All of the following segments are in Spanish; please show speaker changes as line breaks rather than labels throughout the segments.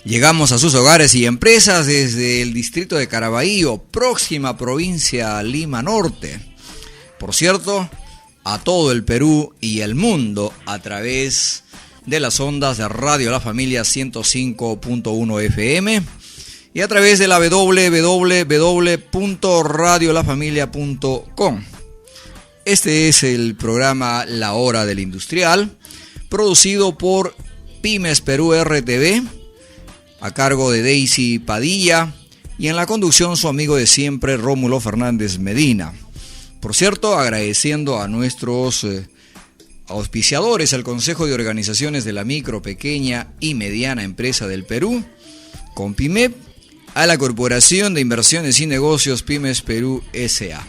Llegamos a sus hogares y empresas desde el distrito de Caraballo, próxima provincia Lima Norte. Por cierto, a todo el Perú y el mundo a través de las ondas de Radio La Familia 105.1 FM y a través de la www.radiolafamilia.com. Este es el programa La Hora del Industrial, producido por Pymes Perú RTV, a cargo de Daisy Padilla, y en la conducción su amigo de siempre, Rómulo Fernández Medina. Por cierto, agradeciendo a nuestros auspiciadores, al Consejo de Organizaciones de la Micro, Pequeña y Mediana Empresa del Perú, Compimep, a la Corporación de Inversiones y Negocios Pymes Perú S.A.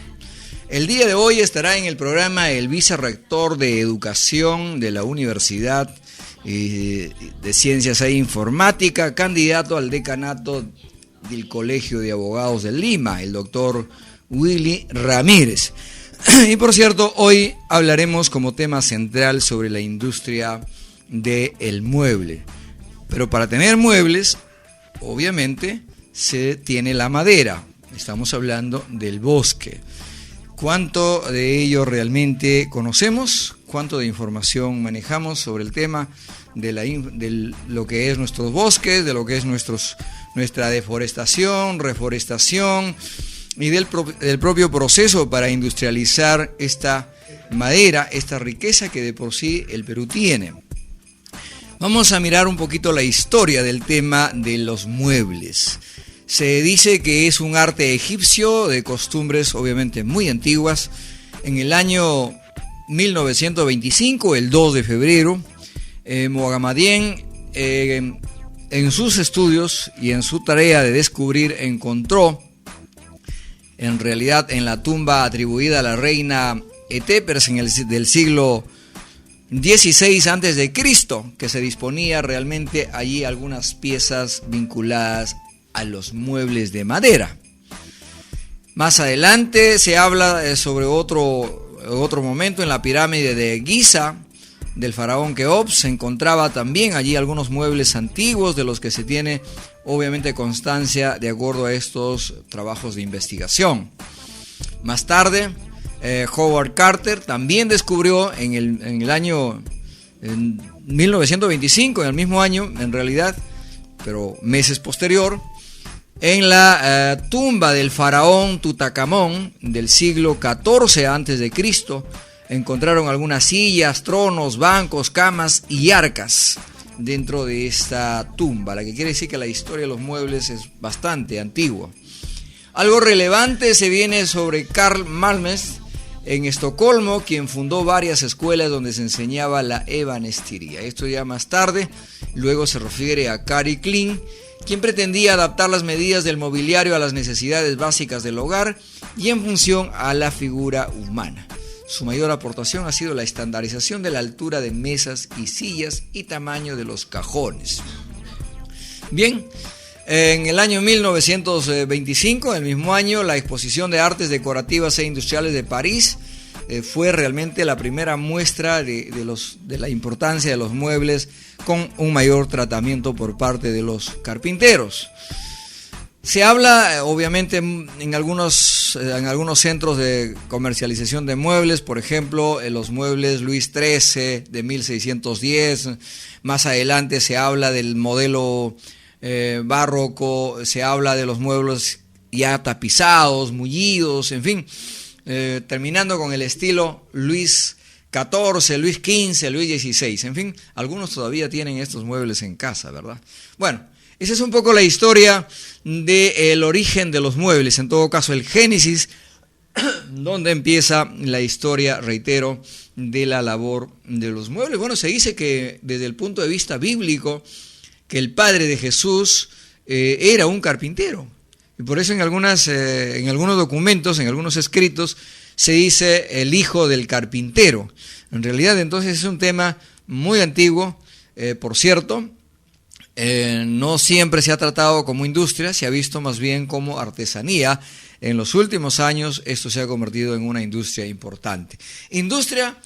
El día de hoy estará en el programa el vicerrector de Educación de la Universidad de Ciencias e Informática, candidato al decanato del Colegio de Abogados de Lima, el doctor Willy Ramírez. Y por cierto, hoy hablaremos como tema central sobre la industria del mueble. Pero para tener muebles, obviamente, se tiene la madera. Estamos hablando del bosque. ¿Cuánto de ello realmente conocemos? ¿Cuánto de información manejamos sobre el tema de lo que es nuestros bosques, de lo que es nuestra deforestación, reforestación y del propio proceso para industrializar esta madera, esta riqueza que de por sí el Perú tiene? Vamos a mirar un poquito la historia del tema de los muebles. Se dice que es un arte egipcio de costumbres obviamente muy antiguas. En el año 1925, el 2 de febrero, Mohammedien, en sus estudios y en su tarea de descubrir, encontró, en realidad en la tumba atribuida a la reina Etepers del siglo XVI a.C., que se disponía realmente allí algunas piezas vinculadas a los muebles de madera. Más adelante se habla sobre otro momento en la pirámide de Giza del faraón Keops. Se encontraba también allí algunos muebles antiguos de los que se tiene obviamente constancia de acuerdo a estos trabajos de investigación. Más tarde, Howard Carter también descubrió en el año 1925, en el mismo año en realidad, pero meses posterior, en la tumba del faraón Tutankamón del siglo XIV a.C., encontraron algunas sillas, tronos, bancos, camas y arcas dentro de esta tumba, la que quiere decir que la historia de los muebles es bastante antigua. Algo relevante se viene sobre Carl Malmsten en Estocolmo, quien fundó varias escuelas donde se enseñaba la ebanistería. Esto ya más tarde. Luego se refiere a Kari Klein, quien pretendía adaptar las medidas del mobiliario a las necesidades básicas del hogar y en función a la figura humana. Su mayor aportación ha sido la estandarización de la altura de mesas y sillas y tamaño de los cajones. Bien, en el año 1925, el mismo año, la Exposición de Artes Decorativas e Industriales de París fue realmente la primera muestra de la importancia de los muebles con un mayor tratamiento por parte de los carpinteros. Se habla obviamente en algunos centros de comercialización de muebles, por ejemplo, los muebles Luis XIII de 1610. Más adelante se habla del modelo barroco, se habla de los muebles ya tapizados, mullidos, en fin, terminando con el estilo Luis XIV, Luis XV, Luis XVI, en fin, algunos todavía tienen estos muebles en casa, ¿verdad? Bueno, esa es un poco la historia del origen de los muebles, en todo caso el génesis, donde empieza la historia, reitero, de la labor de los muebles. Bueno, se dice que desde el punto de vista bíblico, que el padre de Jesús era un carpintero. Y por eso en algunos documentos, en algunos escritos, se dice el hijo del carpintero. En realidad, entonces, es un tema muy antiguo, por cierto. No siempre se ha tratado como industria, se ha visto más bien como artesanía. En los últimos años esto se ha convertido en una industria importante. Industria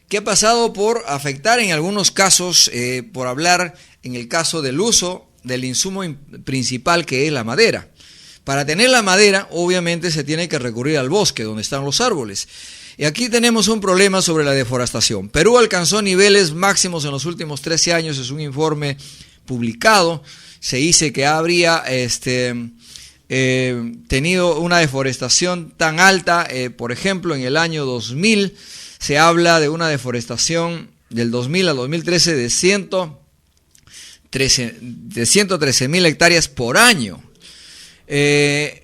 que ha pasado por afectar en algunos casos, por hablar en el caso del uso del insumo principal, que es la madera. Para tener la madera, obviamente se tiene que recurrir al bosque, donde están los árboles. Y aquí tenemos un problema sobre la deforestación. Perú alcanzó niveles máximos en los últimos 13 años, es un informe publicado. Se dice que habría tenido una deforestación tan alta, por ejemplo, en el año 2000 se habla de una deforestación del 2000 al 2013 de 113.000 hectáreas por año.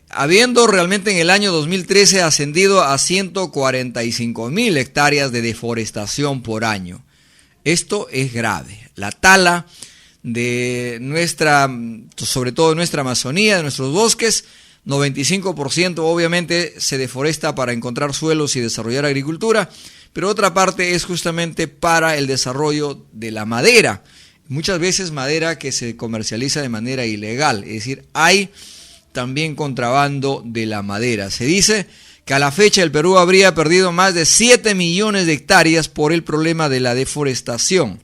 Habiendo realmente en el año 2013 ascendido a 145.000 hectáreas de deforestación por año. Esto es grave. La tala de sobre todo de nuestra Amazonía, de nuestros bosques, 95% obviamente se deforesta para encontrar suelos y desarrollar agricultura, pero otra parte es justamente para el desarrollo de la madera. Muchas veces madera que se comercializa de manera ilegal, es decir, hay también contrabando de la madera. Se dice que a la fecha el Perú habría perdido más de 7 millones de hectáreas por el problema de la deforestación.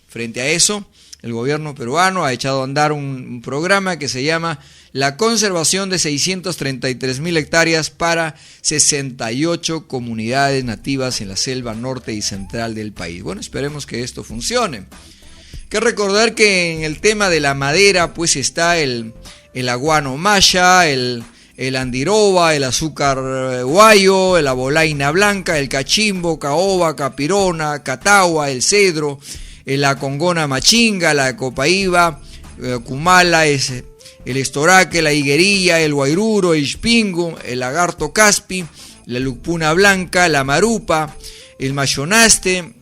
Frente a eso, el gobierno peruano ha echado a andar un programa que se llama la conservación de 633.000 hectáreas para 68 comunidades nativas en la selva norte y central del país. Bueno, esperemos que esto funcione. Hay que recordar que en el tema de la madera pues está el aguano maya, el andiroba, el azúcar guayo, la bolaina blanca, el cachimbo, caoba, capirona, catagua, el cedro, la congona machinga, la copaíba, cumala, el estoraque, la higuerilla, el guairuro, el xpingo, el lagarto caspi, la lucpuna blanca, la marupa, el mayonaste,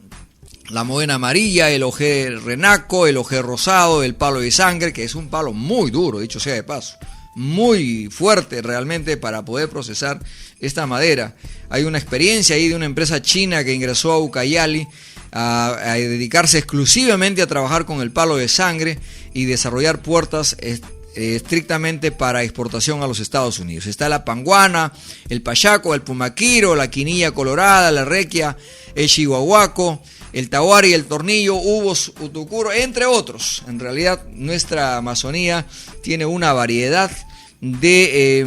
la moena amarilla, el ojé renaco, el ojé rosado, el palo de sangre, que es un palo muy duro, dicho sea de paso, muy fuerte realmente para poder procesar esta madera. Hay una experiencia ahí de una empresa china que ingresó a Ucayali a dedicarse exclusivamente a trabajar con el palo de sangre y desarrollar puertas estrictamente para exportación a los Estados Unidos. Está la panguana, el payaco, el pumaquiro, la quinilla colorada, la requia, el chihuahuaco, el tahuari, el tornillo, uvos, utucuro, entre otros. En realidad nuestra Amazonía tiene una variedad de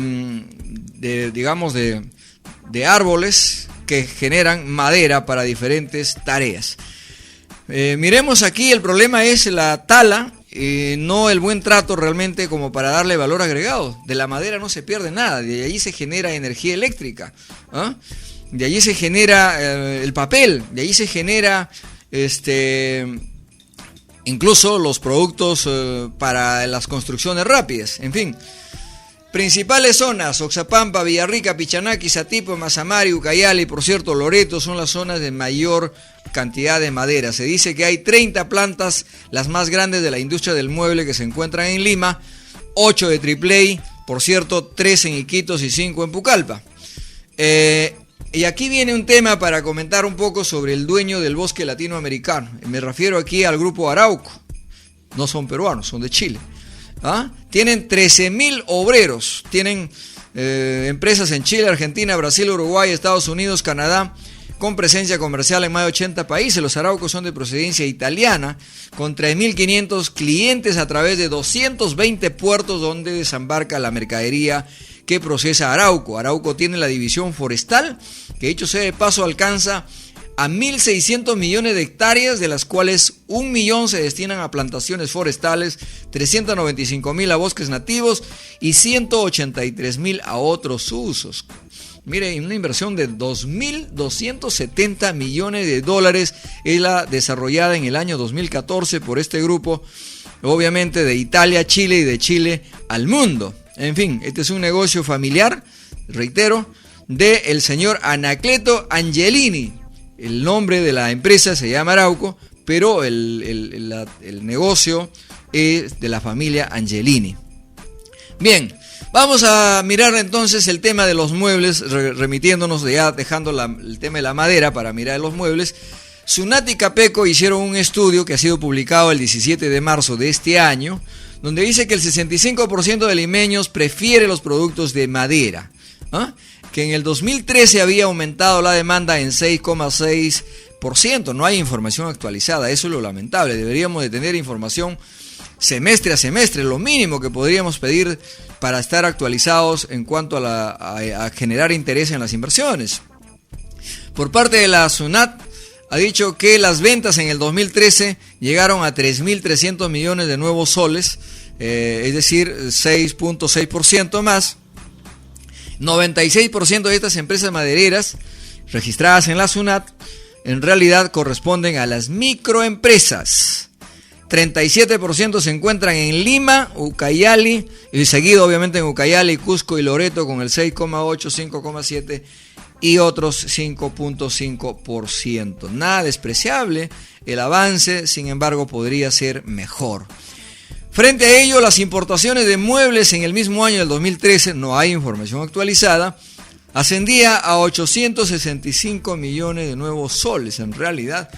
árboles que generan madera para diferentes tareas. Miremos aquí, el problema es la tala, no el buen trato realmente como para darle valor agregado. De la madera no se pierde nada, de allí se genera energía eléctrica, ¿ah? De allí se genera el papel, de allí se genera incluso los productos para las construcciones rápidas, en fin. Principales zonas: Oxapampa, Villarrica, Pichanaki, Satipo, Mazamari, Ucayali, por cierto, Loreto son las zonas de mayor cantidad de madera. Se dice que hay 30 plantas, las más grandes de la industria del mueble, que se encuentran en Lima, 8 de AAA, por cierto, 3 en Iquitos y 5 en Pucallpa. Y aquí viene un tema para comentar un poco sobre el dueño del bosque latinoamericano. Me refiero aquí al grupo Arauco. No son peruanos, son de Chile. ¿Ah? Tienen 13.000 obreros, tienen empresas en Chile, Argentina, Brasil, Uruguay, Estados Unidos, Canadá, con presencia comercial en más de 80 países. Los araucos son de procedencia italiana, con 3.500 clientes a través de 220 puertos donde desembarca la mercadería que procesa Arauco. Arauco tiene la división forestal, que dicho sea de paso alcanza a 1.600 millones de hectáreas, de las cuales 1 millón se destinan a plantaciones forestales, 395.000 a bosques nativos y 183.000 a otros usos. Mire, una inversión de 2.270 millones de dólares es la desarrollada en el año 2014 por este grupo, obviamente de Italia, Chile y de Chile al mundo. En fin, este es un negocio familiar, reitero, del señor Anacleto Angelini. El nombre de la empresa se llama Arauco, pero el negocio es de la familia Angelini. Bien, vamos a mirar entonces el tema de los muebles, remitiéndonos ya, dejando el tema de la madera para mirar los muebles. Sunat y Capeco hicieron un estudio que ha sido publicado el 17 de marzo de este año, donde dice que el 65% de limeños prefiere los productos de madera, ¿ah? Que en el 2013 había aumentado la demanda en 6,6%. No hay información actualizada, eso es lo lamentable. Deberíamos de tener información semestre a semestre, lo mínimo que podríamos pedir para estar actualizados en cuanto a generar interés en las inversiones. Por parte de la SUNAT, ha dicho que las ventas en el 2013 llegaron a 3.300 millones de nuevos soles, es decir, 6.6% más. 96% de estas empresas madereras registradas en la SUNAT en realidad corresponden a las microempresas. 37% se encuentran en Lima, Ucayali, y seguido obviamente en Ucayali, Cusco y Loreto con el 6,8, 5,7 y otros 5.5%. Nada despreciable el avance, sin embargo podría ser mejor. Frente a ello, las importaciones de muebles en el mismo año del 2013, no hay información actualizada, ascendía a 865 millones de nuevos soles. En realidad,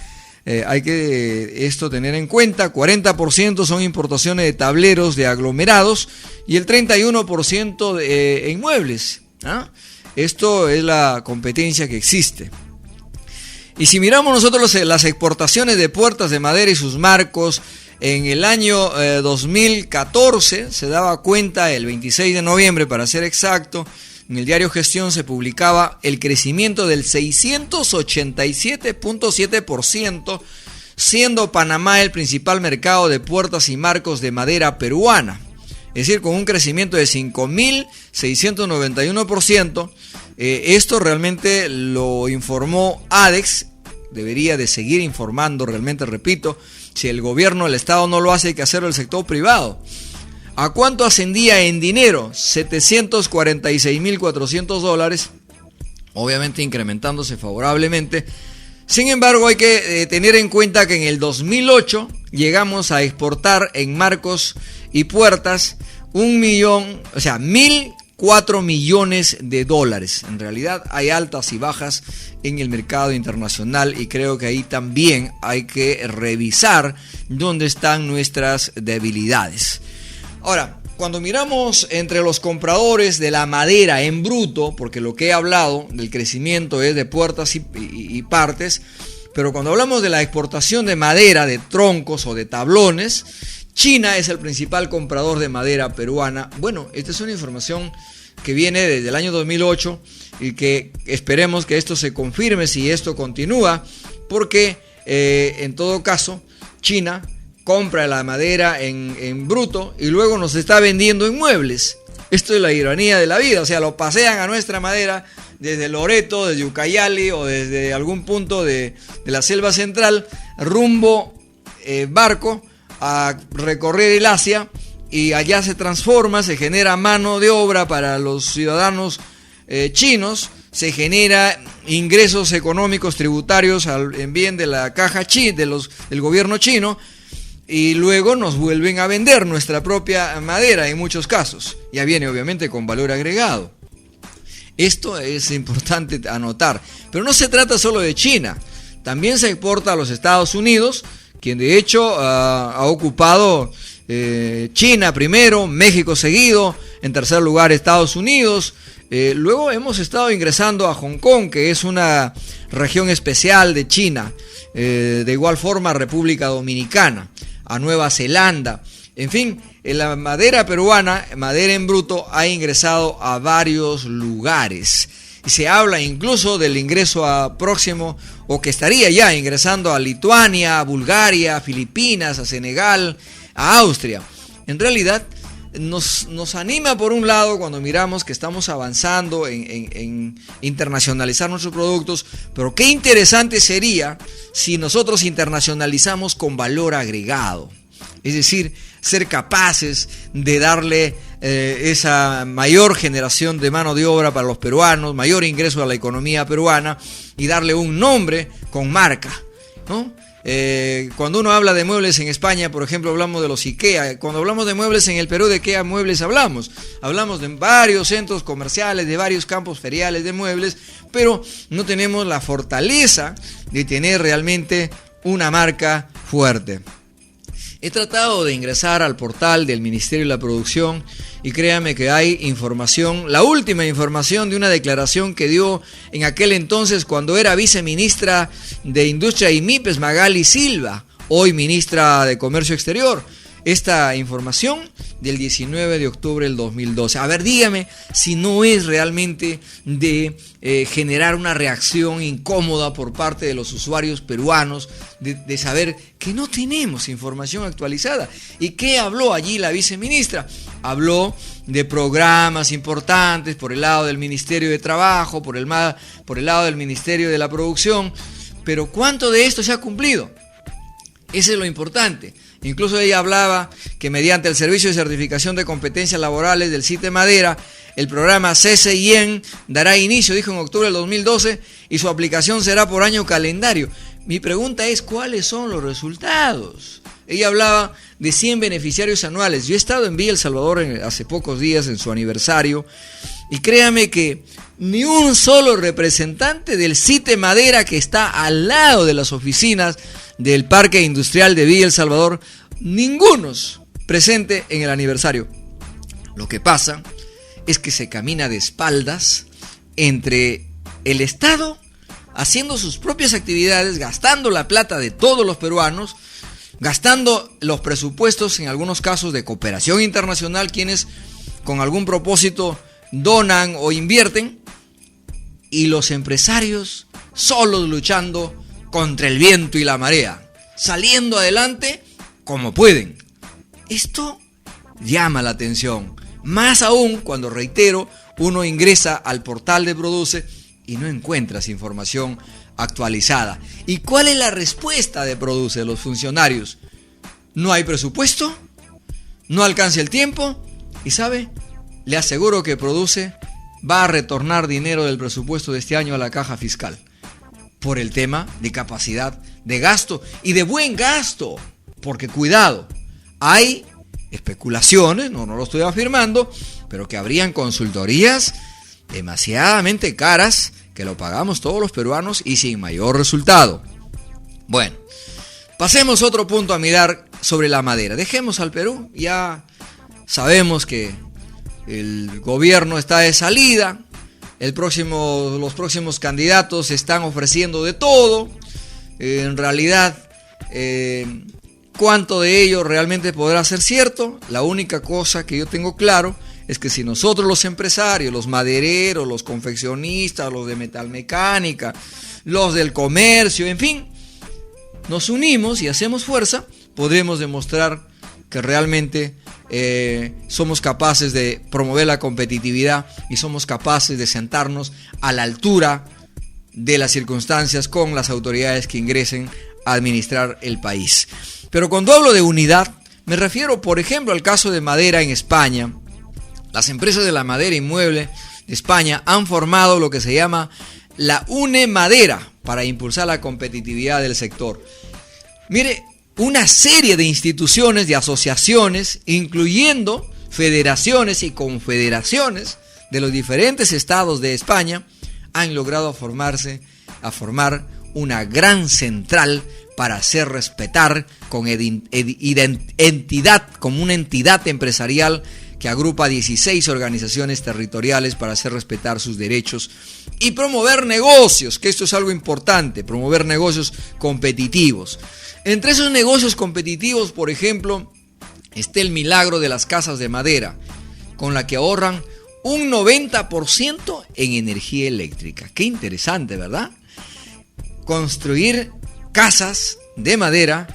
hay que esto tener en cuenta, 40% son importaciones de tableros de aglomerados y el 31% en muebles. Esto es la competencia que existe. Y si miramos nosotros las exportaciones de puertas de madera y sus marcos, en el año 2014 se daba cuenta, el 26 de noviembre para ser exacto, en el diario Gestión se publicaba el crecimiento del 687.7%, siendo Panamá el principal mercado de puertas y marcos de madera peruana. Es decir, con un crecimiento de 5.691%. Esto realmente lo informó ADEX, debería de seguir informando, realmente repito, si el gobierno, el Estado no lo hace, hay que hacerlo el sector privado. ¿A cuánto ascendía en dinero? 746.400 dólares, obviamente incrementándose favorablemente. Sin embargo, hay que tener en cuenta que en el 2008 llegamos a exportar en marcos y puertas 1.004 millones de dólares. En realidad hay altas y bajas en el mercado internacional y creo que ahí también hay que revisar dónde están nuestras debilidades. Ahora, cuando miramos entre los compradores de la madera en bruto, porque lo que he hablado del crecimiento es de puertas y partes, pero cuando hablamos de la exportación de madera, de troncos o de tablones, China es el principal comprador de madera peruana. Bueno, esta es una información que viene desde el año 2008 y que esperemos que esto se confirme si esto continúa, porque en todo caso China compra la madera en bruto y luego nos está vendiendo en muebles. Esto es la ironía de la vida, o sea, lo pasean a nuestra madera desde Loreto, desde Ucayali o desde algún punto de la selva central, rumbo barco a recorrer el Asia, y allá se transforma, se genera mano de obra para los ciudadanos chinos, se genera ingresos económicos tributarios en bien de la caja del gobierno chino, y luego nos vuelven a vender nuestra propia madera en muchos casos. Ya viene obviamente con valor agregado. Esto es importante anotar. Pero no se trata solo de China. También se exporta a los Estados Unidos, quien de hecho ha ocupado China primero, México seguido, en tercer lugar Estados Unidos. Luego hemos estado ingresando a Hong Kong, que es una región especial de China. De igual forma República Dominicana, a Nueva Zelanda. En fin, la madera peruana, madera en bruto, ha ingresado a varios lugares. Y se habla incluso del ingreso próximo, o que estaría ya ingresando a Lituania, a Bulgaria, a Filipinas, a Senegal, a Austria. En realidad nos anima por un lado cuando miramos que estamos avanzando en internacionalizar nuestros productos, pero qué interesante sería si nosotros internacionalizamos con valor agregado, es decir, ser capaces de darle esa mayor generación de mano de obra para los peruanos, mayor ingreso a la economía peruana y darle un nombre con marca, ¿no? Cuando uno habla de muebles en España, por ejemplo, hablamos de los IKEA. Cuando hablamos de muebles en el Perú, ¿de qué muebles hablamos? Hablamos de varios centros comerciales, de varios campos feriales de muebles, pero no tenemos la fortaleza de tener realmente una marca fuerte. He tratado de ingresar al portal del Ministerio de la Producción y créame que hay información, la última información de una declaración que dio en aquel entonces cuando era viceministra de Industria y MIPES, Magali Silva, hoy ministra de Comercio Exterior. esta información del 19 de octubre del 2012. A ver, dígame si no es realmente de generar una reacción incómoda por parte de los usuarios peruanos de saber que no tenemos información actualizada. ¿Y qué habló allí la viceministra? Habló de programas importantes por el lado del Ministerio de Trabajo, por el lado del Ministerio de la Producción, pero ¿cuánto de esto se ha cumplido? Ese es lo importante. Incluso ella hablaba que mediante el Servicio de Certificación de Competencias Laborales del CITE Madera, el programa CCIEN dará inicio, dijo en octubre del 2012, y su aplicación será por año calendario. Mi pregunta es, ¿cuáles son los resultados? Ella hablaba de 100 beneficiarios anuales. Yo he estado en Villa El Salvador hace pocos días en su aniversario, y créame que ni un solo representante del CITE Madera, que está al lado de las oficinas del Parque Industrial de Villa El Salvador, ningunos presente en el aniversario. Lo que pasa es que se camina de espaldas entre el Estado haciendo sus propias actividades, gastando la plata de todos los peruanos, gastando los presupuestos en algunos casos de cooperación internacional, quienes con algún propósito donan o invierten, y los empresarios solos luchando contra el viento y la marea, saliendo adelante como pueden. Esto llama la atención, más aún cuando, reitero, uno ingresa al portal de Produce y no encuentras información actualizada. ¿Y cuál es la respuesta de Produce, de los funcionarios? No hay presupuesto, no alcanza el tiempo, y ¿sabe? Le aseguro que Produce va a retornar dinero del presupuesto de este año a la caja fiscal, por el tema de capacidad de gasto y de buen gasto, porque cuidado, hay especulaciones, no lo estoy afirmando, pero que habrían consultorías demasiadamente caras que lo pagamos todos los peruanos y sin mayor resultado. Bueno, pasemos a otro punto a mirar sobre la madera. Dejemos al Perú, ya sabemos que el gobierno está de salida. Los próximos candidatos están ofreciendo de todo. En realidad, ¿cuánto de ello realmente podrá ser cierto? La única cosa que yo tengo claro es que si nosotros, los empresarios, los madereros, los confeccionistas, los de metalmecánica, los del comercio, en fin, nos unimos y hacemos fuerza, podremos demostrar que realmente somos capaces de promover la competitividad y somos capaces de sentarnos a la altura de las circunstancias con las autoridades que ingresen a administrar el país. Pero cuando hablo de unidad, me refiero, por ejemplo, al caso de madera en España. Las empresas de la madera inmueble de España han formado lo que se llama la UNE Madera para impulsar la competitividad del sector. Mire, una serie de instituciones, de asociaciones, incluyendo federaciones y confederaciones de los diferentes estados de España, han logrado formar una gran central para hacer respetar como una entidad empresarial que agrupa 16 organizaciones territoriales para hacer respetar sus derechos y promover negocios, que esto es algo importante, promover negocios competitivos. Entre esos negocios competitivos, por ejemplo, está el milagro de las casas de madera, con la que ahorran un 90% en energía eléctrica. Qué interesante, ¿verdad? Construir casas de madera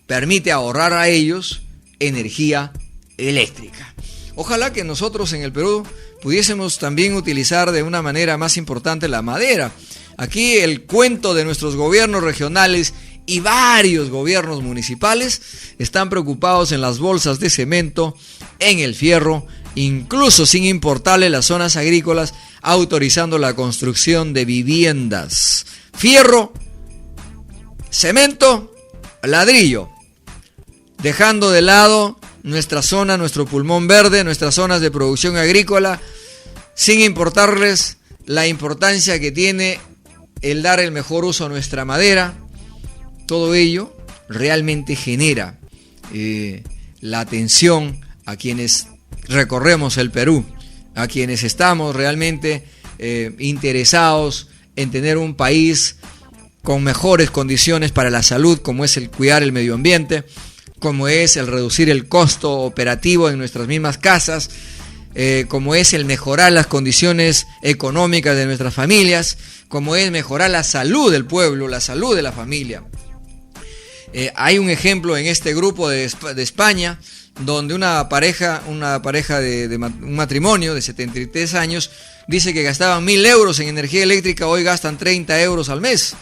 permite ahorrar a ellos energía eléctrica. Ojalá que nosotros en el Perú pudiésemos también utilizar de una manera más importante la madera. Aquí el cuento de nuestros gobiernos regionales y varios gobiernos municipales están preocupados en las bolsas de cemento, en el fierro, incluso sin importarle las zonas agrícolas, autorizando la construcción de viviendas. Fierro, cemento, ladrillo, dejando de lado nuestra zona, nuestro pulmón verde, nuestras zonas de producción agrícola, sin importarles la importancia que tiene el dar el mejor uso a nuestra madera. Todo ello realmente genera la atención a quienes recorremos el Perú, a quienes estamos realmente interesados en tener un país con mejores condiciones para la salud, como es el cuidar el medio ambiente, como es el reducir el costo operativo en nuestras mismas casas, como es el mejorar las condiciones económicas de nuestras familias, como es mejorar la salud del pueblo, la salud de la familia. Hay un ejemplo en este grupo de España, donde una pareja de un matrimonio de 73 años dice que gastaban 1.000 euros en energía eléctrica, hoy gastan 30 euros al mes.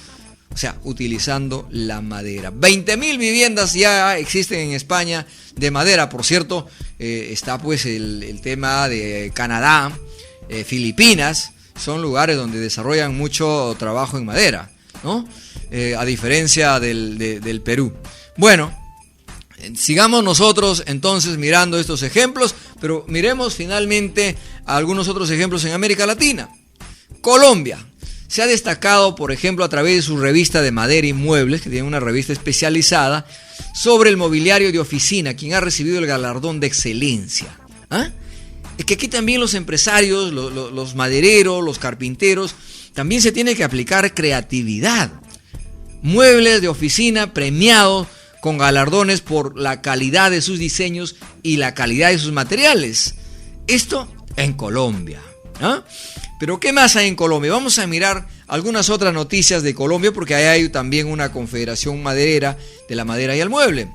O sea, utilizando la madera. 20.000 viviendas ya existen en España de madera. Por cierto, está pues el tema de Canadá, Filipinas, son lugares donde desarrollan mucho trabajo en madera, ¿no? A diferencia del Perú. Bueno, sigamos nosotros entonces mirando estos ejemplos, pero miremos finalmente algunos otros ejemplos en América Latina. Colombia se ha destacado, por ejemplo, a través de su revista de madera y muebles, que tiene una revista especializada sobre el mobiliario de oficina, quien ha recibido el galardón de excelencia. Es que aquí también los empresarios, los madereros, los carpinteros, también se tiene que aplicar creatividad. Muebles de oficina premiados con galardones por la calidad de sus diseños y la calidad de sus materiales. Esto en Colombia. Pero ¿qué más hay en Colombia? Vamos a mirar algunas otras noticias de Colombia, porque ahí hay también una confederación maderera de la madera y el mueble.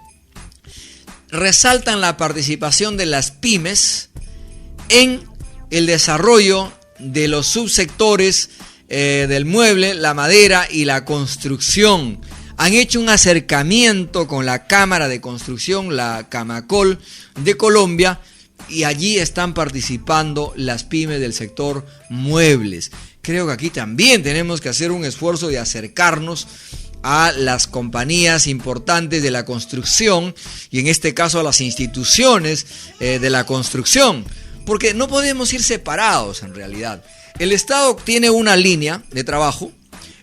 Resaltan la participación de las pymes en el desarrollo de los subsectores del mueble, la madera y la construcción. Han hecho un acercamiento con la Cámara de Construcción, la Camacol de Colombia, y allí están participando las pymes del sector muebles. Creo que aquí también tenemos que hacer un esfuerzo de acercarnos a las compañías importantes de la construcción, y en este caso a las instituciones de la construcción, porque no podemos ir separados en realidad. El Estado tiene una línea de trabajo,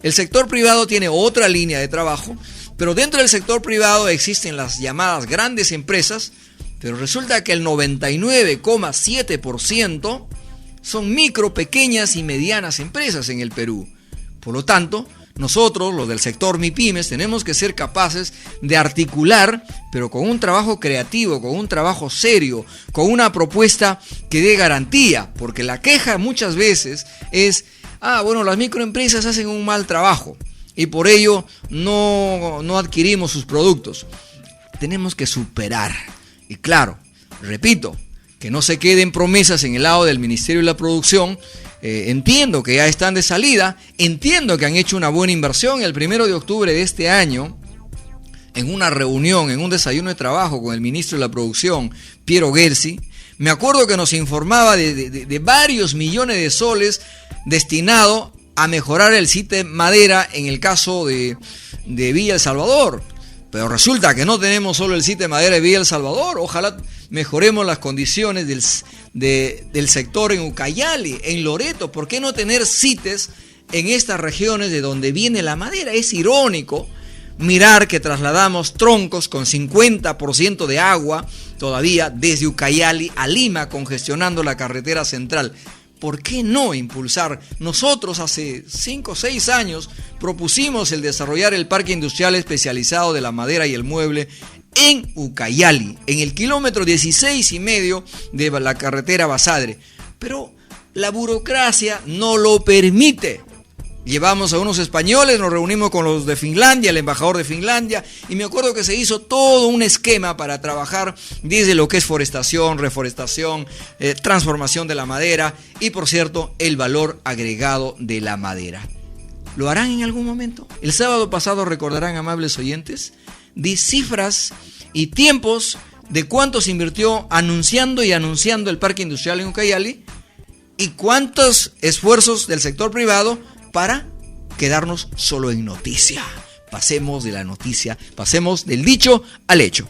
el sector privado tiene otra línea de trabajo, pero dentro del sector privado existen las llamadas grandes empresas, pero resulta que el 99,7% son micro, pequeñas y medianas empresas en el Perú. Por lo tanto, nosotros, los del sector MIPYMES, tenemos que ser capaces de articular, pero con un trabajo creativo, con un trabajo serio, con una propuesta que dé garantía, porque la queja muchas veces es, las microempresas hacen un mal trabajo y por ello no adquirimos sus productos. Tenemos que superar. Y claro, repito, que no se queden promesas en el lado del Ministerio de la Producción. Entiendo que ya están de salida, entiendo que han hecho una buena inversión. El 1 de octubre de este año, en una reunión, en un desayuno de trabajo con el ministro de la Producción, Piero Gersi, me acuerdo que nos informaba de varios millones de soles destinado a mejorar el CITE madera en el caso de Villa El Salvador. Pero resulta que no tenemos solo el CITE madera de Villa El Salvador. Ojalá mejoremos las condiciones del sector en Ucayali, en Loreto. ¿Por qué no tener CITES en estas regiones de donde viene la madera? Es irónico mirar que trasladamos troncos con 50% de agua todavía desde Ucayali a Lima, congestionando la carretera central. ¿Por qué no impulsar? Nosotros hace 5 o 6 años propusimos el desarrollar el parque industrial especializado de la madera y el mueble en Ucayali, en el kilómetro 16,5 de la carretera Basadre. Pero la burocracia no lo permite. Llevamos a unos españoles, nos reunimos con los de Finlandia, el embajador de Finlandia, y me acuerdo que se hizo todo un esquema para trabajar desde lo que es forestación, reforestación, transformación de la madera y, por cierto, el valor agregado de la madera. ¿Lo harán en algún momento? El sábado pasado, recordarán, amables oyentes, di cifras y tiempos de cuánto se invirtió anunciando el parque industrial en Ucayali y cuántos esfuerzos del sector privado para quedarnos solo en noticia. Pasemos de la noticia, pasemos del dicho al hecho.